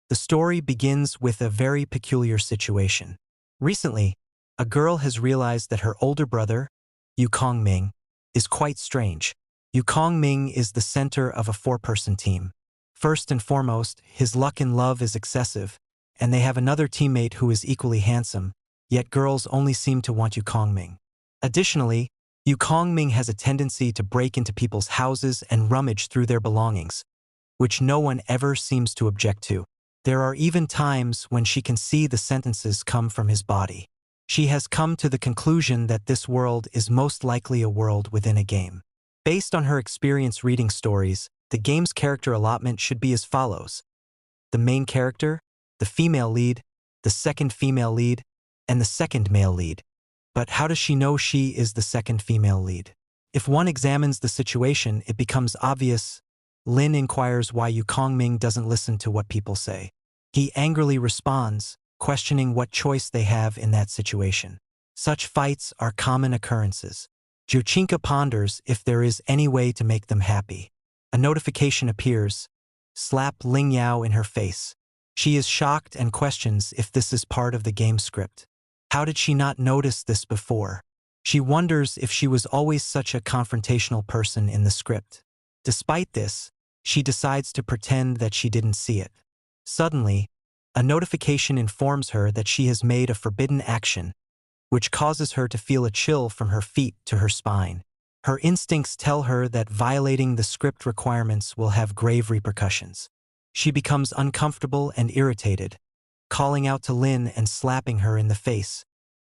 The story begins with a very peculiar situation. Recently, a girl has realized that her older brother, Yu Kongming, is quite strange. Yu Kongming is the center of a four-person team. First and foremost, his luck in love is excessive, and they have another teammate who is equally handsome, yet girls only seem to want Yu Kongming. Additionally, Yu Kongming has a tendency to break into people's houses and rummage through their belongings, which no one ever seems to object to. There are even times when she can see the sentences come from his body. She has come to the conclusion that this world is most likely a world within a game. Based on her experience reading stories, the game's character allotment should be as follows: the main character, the female lead, the second female lead, and the second male lead. But how does she know she is the second female lead? If one examines the situation, it becomes obvious. Lin inquires why Yu Kongming doesn't listen to what people say. He angrily responds, questioning what choice they have in that situation. Such fights are common occurrences. Jochinka ponders if there is any way to make them happy. A notification appears. Slap Ling Yao in her face. She is shocked and questions if this is part of the game script. How did she not notice this before? She wonders if she was always such a confrontational person in the script. Despite this, she decides to pretend that she didn't see it. Suddenly, a notification informs her that she has made a forbidden action, which causes her to feel a chill from her feet to her spine. Her instincts tell her that violating the script requirements will have grave repercussions. She becomes uncomfortable and irritated, calling out to Lin and slapping her in the face,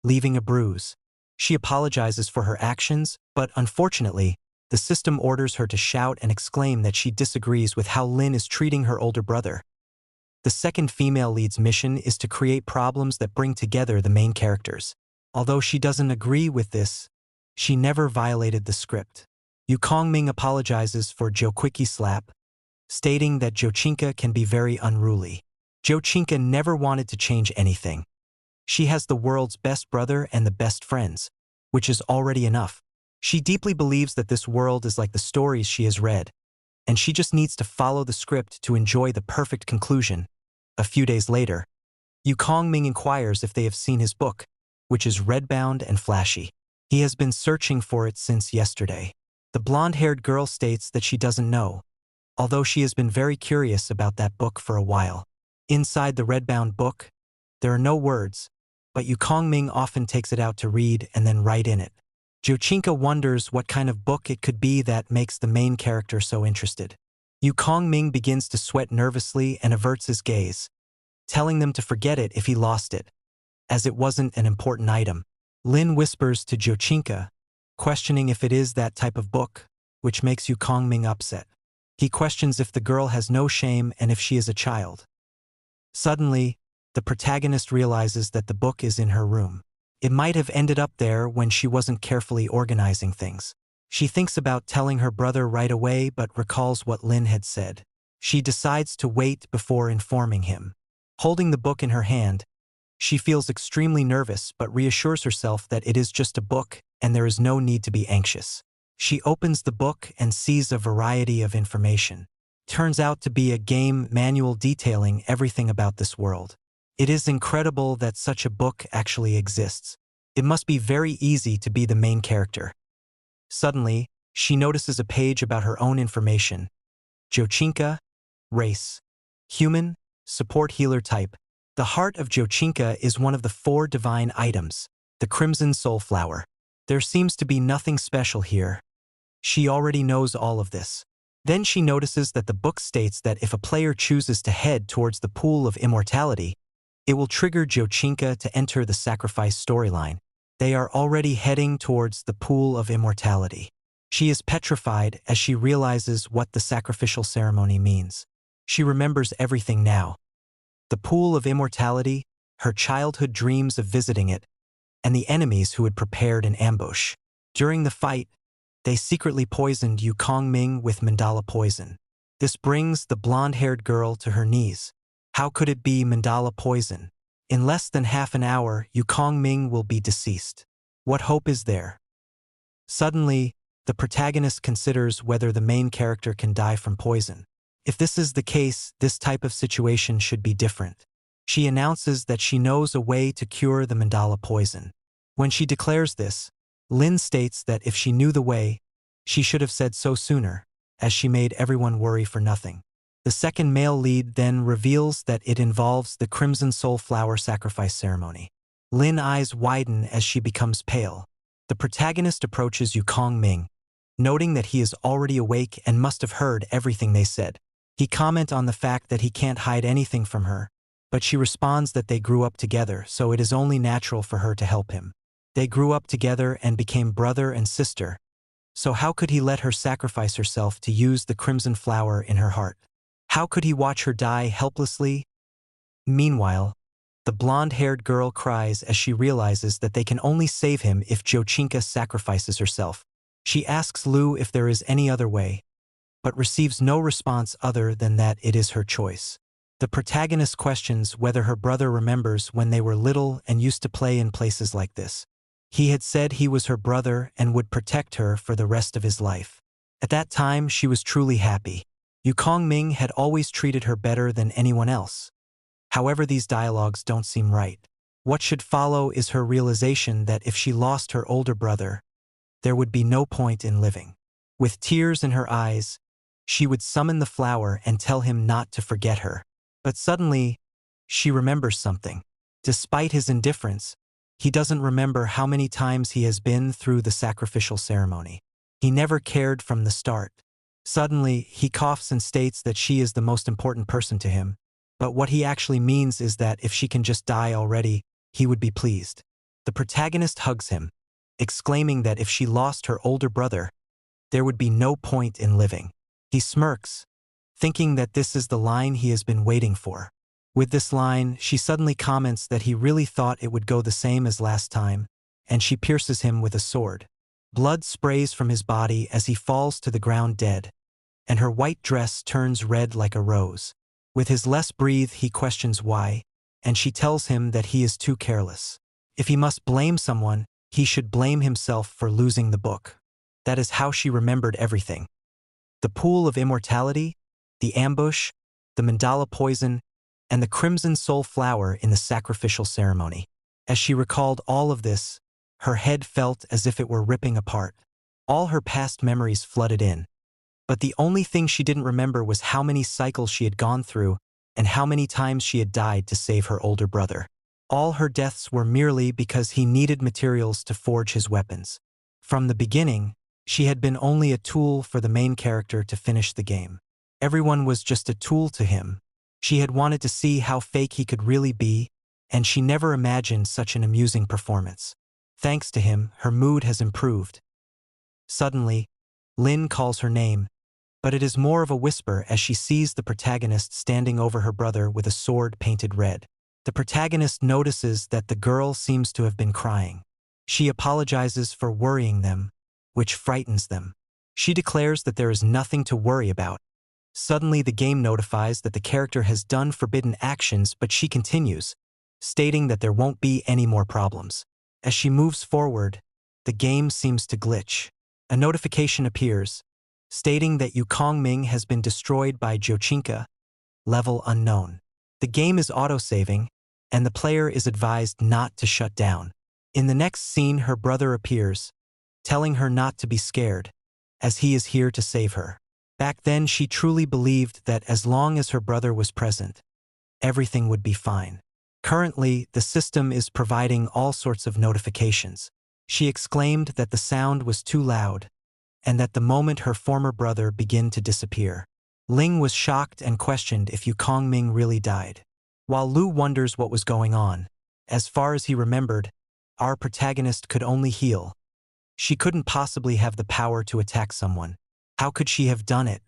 leaving a bruise. She apologizes for her actions, but unfortunately, the system orders her to shout and exclaim that she disagrees with how Lin is treating her older brother. The second female lead's mission is to create problems that bring together the main characters. Although she doesn't agree with this, she never violated the script. Yu Kongming apologizes for Joquicky's slap, stating that Jochinka can be very unruly. Jochinka never wanted to change anything. She has the world's best brother and the best friends, which is already enough. She deeply believes that this world is like the stories she has read, and she just needs to follow the script to enjoy the perfect conclusion. A few days later, Yu Kongming inquires if they have seen his book, which is red-bound and flashy. He has been searching for it since yesterday. The blonde-haired girl states that she doesn't know, although she has been very curious about that book for a while. Inside the red-bound book, there are no words, but Yu Kongming often takes it out to read and then write in it. Jochinka wonders what kind of book it could be that makes the main character so interested. Yu Kongming begins to sweat nervously and averts his gaze, telling them to forget it if he lost it, as it wasn't an important item. Lin whispers to Jochinka, questioning if it is that type of book, which makes Yu Kongming upset. He questions if the girl has no shame and if she is a child. Suddenly, the protagonist realizes that the book is in her room. It might have ended up there when she wasn't carefully organizing things. She thinks about telling her brother right away but recalls what Lin had said. She decides to wait before informing him. Holding the book in her hand, she feels extremely nervous but reassures herself that it is just a book and there is no need to be anxious. She opens the book and sees a variety of information. Turns out to be a game manual detailing everything about this world. It is incredible that such a book actually exists. It must be very easy to be the main character. Suddenly, she notices a page about her own information. Jochinka, race, human, support healer type. The heart of Jochinka is one of the 4 divine items, the Crimson Soul Flower. There seems to be nothing special here. She already knows all of this. Then she notices that the book states that if a player chooses to head towards the pool of immortality, it will trigger Jochinka to enter the sacrifice storyline. They are already heading towards the pool of immortality. She is petrified as she realizes what the sacrificial ceremony means. She remembers everything now. The pool of immortality, her childhood dreams of visiting it, and the enemies who had prepared an ambush. During the fight, they secretly poisoned Yu Kongming with mandala poison. This brings the blonde-haired girl to her knees. How could it be mandala poison? In less than half an hour, Yu Kongming will be deceased. What hope is there? Suddenly, the protagonist considers whether the main character can die from poison. If this is the case, this type of situation should be different. She announces that she knows a way to cure the mandala poison. When she declares this, Lin states that if she knew the way, she should have said so sooner, as she made everyone worry for nothing. The second male lead then reveals that it involves the Crimson Soul Flower sacrifice ceremony. Lin's eyes widen as she becomes pale. The protagonist approaches Yukong Ming, noting that he is already awake and must have heard everything they said. He comments on the fact that he can't hide anything from her, but she responds that they grew up together, so it is only natural for her to help him. They grew up together and became brother and sister, so how could he let her sacrifice herself to use the crimson flower in her heart? How could he watch her die helplessly? Meanwhile, the blonde-haired girl cries as she realizes that they can only save him if Jochinka sacrifices herself. She asks Lu if there is any other way, but receives no response other than that it is her choice. The protagonist questions whether her brother remembers when they were little and used to play in places like this. He had said he was her brother and would protect her for the rest of his life. At that time, she was truly happy. Yukong Ming had always treated her better than anyone else. However, these dialogues don't seem right. What should follow is her realization that if she lost her older brother, there would be no point in living. With tears in her eyes, she would summon the flower and tell him not to forget her. But suddenly, she remembers something. Despite his indifference, he doesn't remember how many times he has been through the sacrificial ceremony. He never cared from the start. Suddenly, he coughs and states that she is the most important person to him. But what he actually means is that if she can just die already, he would be pleased. The protagonist hugs him, exclaiming that if she lost her older brother, there would be no point in living. He smirks, thinking that this is the line he has been waiting for. With this line, she suddenly comments that he really thought it would go the same as last time, and she pierces him with a sword. Blood sprays from his body as he falls to the ground dead, and her white dress turns red like a rose. With his less breathe, he questions why, and she tells him that he is too careless. If he must blame someone, he should blame himself for losing the book. That is how she remembered everything. The pool of immortality, the ambush, the mandala poison, and the crimson soul flower in the sacrificial ceremony. As she recalled all of this, her head felt as if it were ripping apart. All her past memories flooded in. But the only thing she didn't remember was how many cycles she had gone through and how many times she had died to save her older brother. All her deaths were merely because he needed materials to forge his weapons. From the beginning, she had been only a tool for the main character to finish the game. Everyone was just a tool to him. She had wanted to see how fake he could really be, and she never imagined such an amusing performance. Thanks to him, her mood has improved. Suddenly, Lin calls her name, but it is more of a whisper as she sees the protagonist standing over her brother with a sword painted red. The protagonist notices that the girl seems to have been crying. She apologizes for worrying them, which frightens them. She declares that there is nothing to worry about. Suddenly, the game notifies that the character has done forbidden actions, but she continues, stating that there won't be any more problems. As she moves forward, the game seems to glitch. A notification appears, stating that Yukong Ming has been destroyed by Jochinka, level unknown. The game is autosaving, and the player is advised not to shut down. In the next scene, her brother appears, telling her not to be scared, as he is here to save her. Back then, she truly believed that as long as her brother was present, everything would be fine. Currently, the system is providing all sorts of notifications. She exclaimed that the sound was too loud, and that the moment her former brother began to disappear. Ling was shocked and questioned if Yukong Ming really died. While Lu wonders what was going on, as far as he remembered, our protagonist could only heal. She couldn't possibly have the power to attack someone. How could she have done it?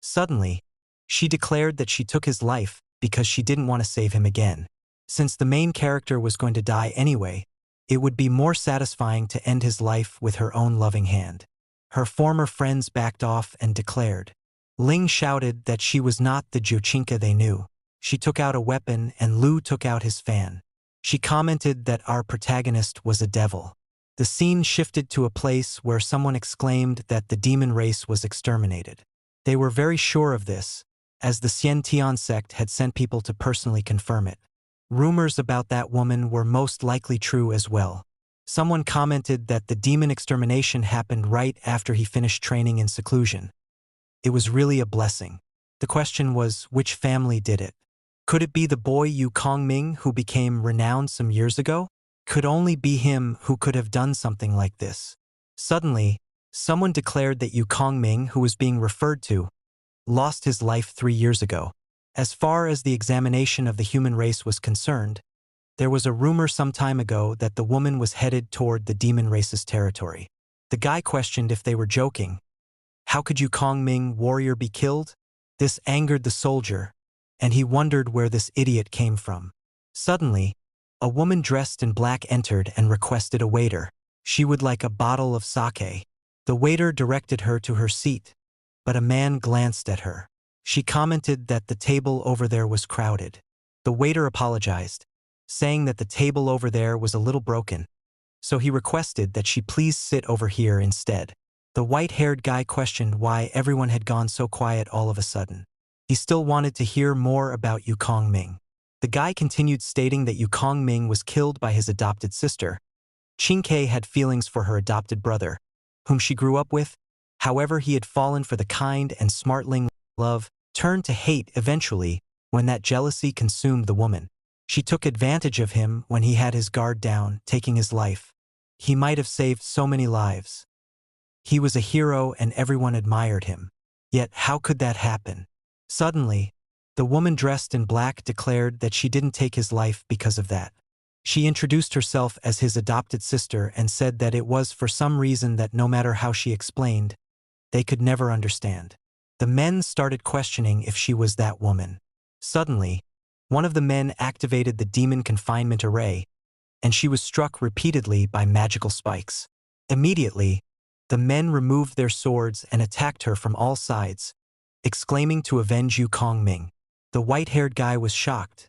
Suddenly, she declared that she took his life because she didn't want to save him again. Since the main character was going to die anyway, it would be more satisfying to end his life with her own loving hand. Her former friends backed off and declared. Ling shouted that she was not the Jochinka they knew. She took out a weapon and Lu took out his fan. She commented that our protagonist was a devil. The scene shifted to a place where someone exclaimed that the demon race was exterminated. They were very sure of this, as the Xian sect had sent people to personally confirm it. Rumors about that woman were most likely true as well. Someone commented that the demon extermination happened right after he finished training in seclusion. It was really a blessing. The question was, which family did it? Could it be the boy Yu Kongming who became renowned some years ago? Could only be him who could have done something like this. Suddenly, someone declared that Yu Kongming, who was being referred to, lost his life 3 years ago. As far as the examination of the human race was concerned, there was a rumor some time ago that the woman was headed toward the demon race's territory. The guy questioned if they were joking. How could Yu Kongming warrior be killed? This angered the soldier, and he wondered where this idiot came from. Suddenly, a woman dressed in black entered and requested a waiter. She would like a bottle of sake. The waiter directed her to her seat, but a man glanced at her. She commented that the table over there was crowded. The waiter apologized, saying that the table over there was a little broken, so he requested that she please sit over here instead. The white-haired guy questioned why everyone had gone so quiet all of a sudden. He still wanted to hear more about Yu Kongming. The guy continued stating that Yu Kongming was killed by his adopted sister. Qingke had feelings for her adopted brother, whom she grew up with. However, he had fallen for the kind and smartling love, turned to hate eventually when that jealousy consumed the woman. She took advantage of him when he had his guard down, taking his life. He might have saved so many lives. He was a hero and everyone admired him. Yet how could that happen? Suddenly, the woman dressed in black declared that she didn't take his life because of that. She introduced herself as his adopted sister and said that it was for some reason that no matter how she explained, they could never understand. The men started questioning if she was that woman. Suddenly, one of the men activated the demon confinement array, and she was struck repeatedly by magical spikes. Immediately, the men removed their swords and attacked her from all sides, exclaiming to avenge Yu Kongming. The white-haired guy was shocked.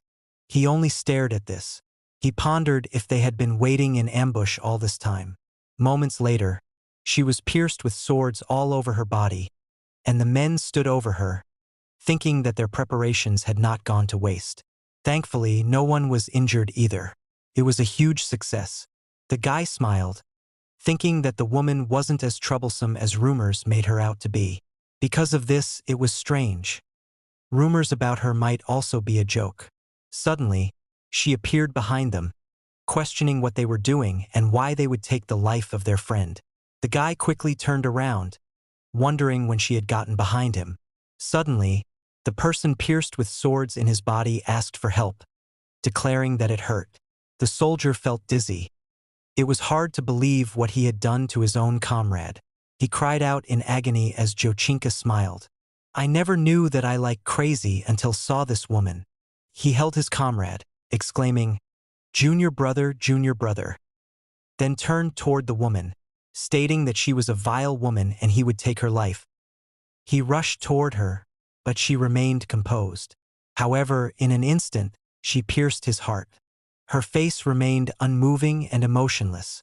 He only stared at this. He pondered if they had been waiting in ambush all this time. Moments later, she was pierced with swords all over her body, and the men stood over her, thinking that their preparations had not gone to waste. Thankfully, no one was injured either. It was a huge success. The guy smiled, thinking that the woman wasn't as troublesome as rumors made her out to be. Because of this, it was strange. Rumors about her might also be a joke. Suddenly, she appeared behind them, questioning what they were doing and why they would take the life of their friend. The guy quickly turned around, wondering when she had gotten behind him. Suddenly, the person pierced with swords in his body asked for help, declaring that it hurt. The soldier felt dizzy. It was hard to believe what he had done to his own comrade. He cried out in agony as Jochinka smiled. I never knew that I like crazy until saw this woman. He held his comrade, exclaiming, junior brother, then turned toward the woman, stating that she was a vile woman and he would take her life. He rushed toward her, but she remained composed. However, in an instant, she pierced his heart. Her face remained unmoving and emotionless,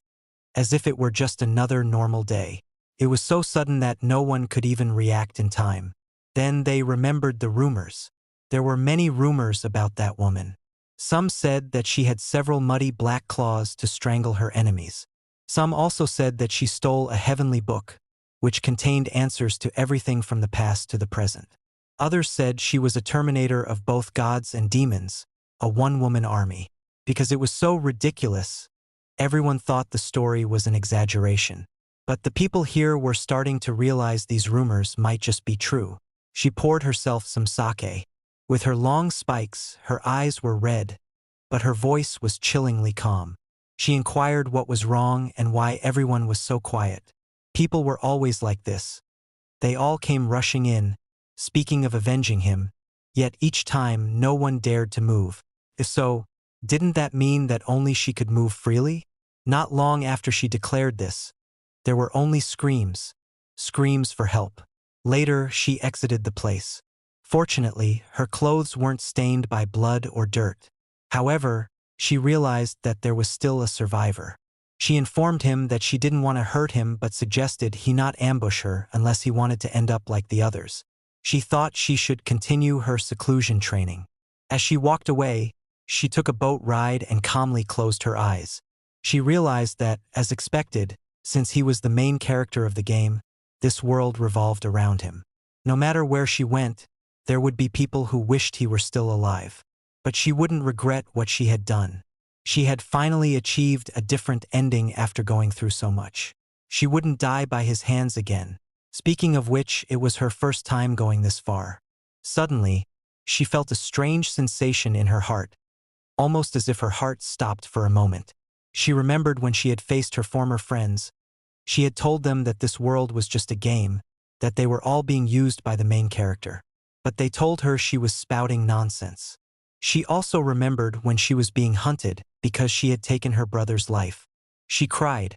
as if it were just another normal day. It was so sudden that no one could even react in time. Then they remembered the rumors. There were many rumors about that woman. Some said that she had several muddy black claws to strangle her enemies. Some also said that she stole a heavenly book, which contained answers to everything from the past to the present. Others said she was a terminator of both gods and demons, a one-woman army. Because it was so ridiculous, everyone thought the story was an exaggeration. But the people here were starting to realize these rumors might just be true. She poured herself some sake. With her long spikes, her eyes were red, but her voice was chillingly calm. She inquired what was wrong and why everyone was so quiet. People were always like this. They all came rushing in, speaking of avenging him, yet each time no one dared to move. If so, didn't that mean that only she could move freely? Not long after she declared this, there were only screams for help. Later, she exited the place. Fortunately, her clothes weren't stained by blood or dirt. However, she realized that there was still a survivor. She informed him that she didn't want to hurt him but suggested he not ambush her unless he wanted to end up like the others. She thought she should continue her seclusion training. As she walked away, she took a boat ride and calmly closed her eyes. She realized that, as expected, since he was the main character of the game, this world revolved around him. No matter where she went, there would be people who wished he were still alive. But she wouldn't regret what she had done. She had finally achieved a different ending after going through so much. She wouldn't die by his hands again. Speaking of which, it was her first time going this far. Suddenly, she felt a strange sensation in her heart, almost as if her heart stopped for a moment. She remembered when she had faced her former friends. She had told them that this world was just a game, that they were all being used by the main character. But they told her she was spouting nonsense. She also remembered when she was being hunted because she had taken her brother's life. She cried,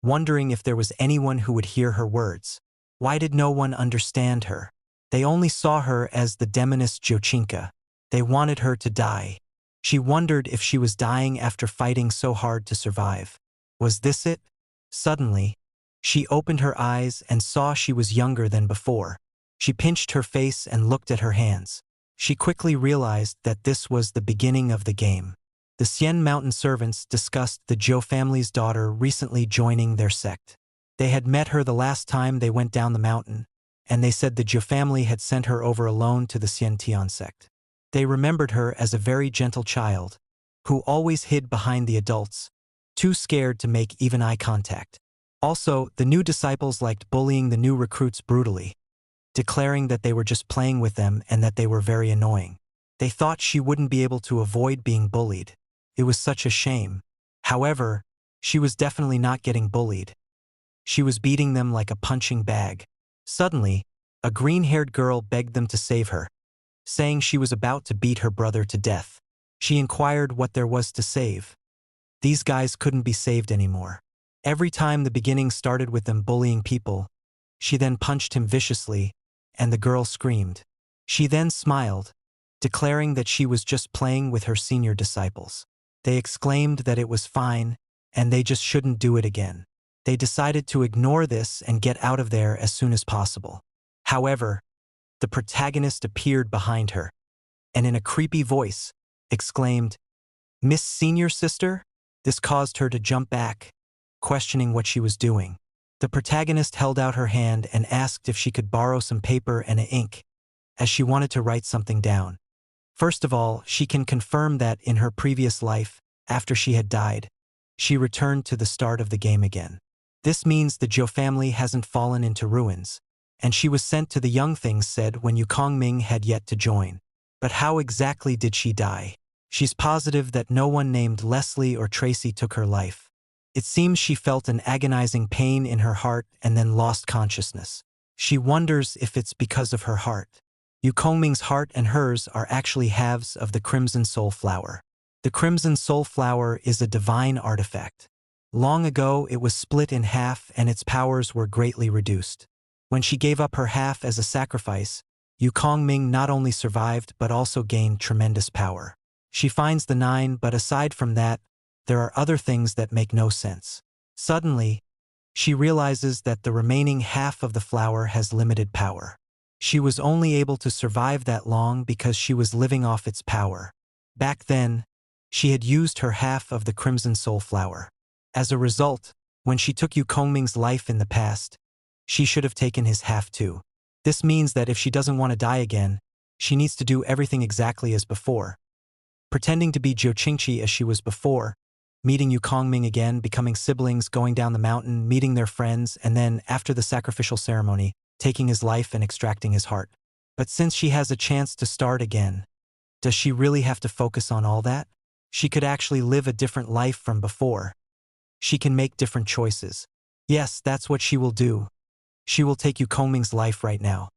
wondering if there was anyone who would hear her words. Why did no one understand her? They only saw her as the demoness Jochinka. They wanted her to die. She wondered if she was dying after fighting so hard to survive. Was this it? Suddenly, she opened her eyes and saw she was younger than before. She pinched her face and looked at her hands. She quickly realized that this was the beginning of the game. The Sien Mountain servants discussed the Zhou family's daughter recently joining their sect. They had met her the last time they went down the mountain, and they said the Zhou family had sent her over alone to the Sien Tian sect. They remembered her as a very gentle child, who always hid behind the adults, too scared to make even eye contact. Also, the new disciples liked bullying the new recruits brutally, declaring that they were just playing with them and that they were very annoying. They thought she wouldn't be able to avoid being bullied. It was such a shame. However, she was definitely not getting bullied. She was beating them like a punching bag. Suddenly, a green-haired girl begged them to save her, saying she was about to beat her brother to death. She inquired what there was to save. These guys couldn't be saved anymore. Every time the beginning started with them bullying people, she then punched him viciously, and the girl screamed. She then smiled, declaring that she was just playing with her senior disciples. They exclaimed that it was fine, and they just shouldn't do it again. They decided to ignore this and get out of there as soon as possible. However, the protagonist appeared behind her, and in a creepy voice, exclaimed, "Miss Senior Sister?" This caused her to jump back, questioning what she was doing. The protagonist held out her hand and asked if she could borrow some paper and ink, as she wanted to write something down. First of all, she can confirm that in her previous life, after she had died, she returned to the start of the game again. This means the Zhou family hasn't fallen into ruins, and she was sent to the young things said when Yukong Ming had yet to join. But how exactly did she die? She's positive that no one named Leslie or Tracy took her life. It seems she felt an agonizing pain in her heart and then lost consciousness. She wonders if it's because of her heart. Yukong Ming's heart and hers are actually halves of the Crimson Soul Flower. The Crimson Soul Flower is a divine artifact. Long ago, it was split in half and its powers were greatly reduced. When she gave up her half as a sacrifice, Yukong Ming not only survived but also gained tremendous power. She finds the 9, but aside from that, there are other things that make no sense. Suddenly, she realizes that the remaining half of the flower has limited power. She was only able to survive that long because she was living off its power. Back then, she had used her half of the Crimson Soul Flower. As a result, when she took Yukong Ming's life in the past, she should have taken his half too. This means that if she doesn't want to die again, she needs to do everything exactly as before. Pretending to be Zhou Qingqi as she was before, meeting Yukong Ming again, becoming siblings, going down the mountain, meeting their friends, and then, after the sacrificial ceremony, taking his life and extracting his heart. But since she has a chance to start again, does she really have to focus on all that? She could actually live a different life from before. She can make different choices. Yes, that's what she will do. She will take Yukong Ming's life right now.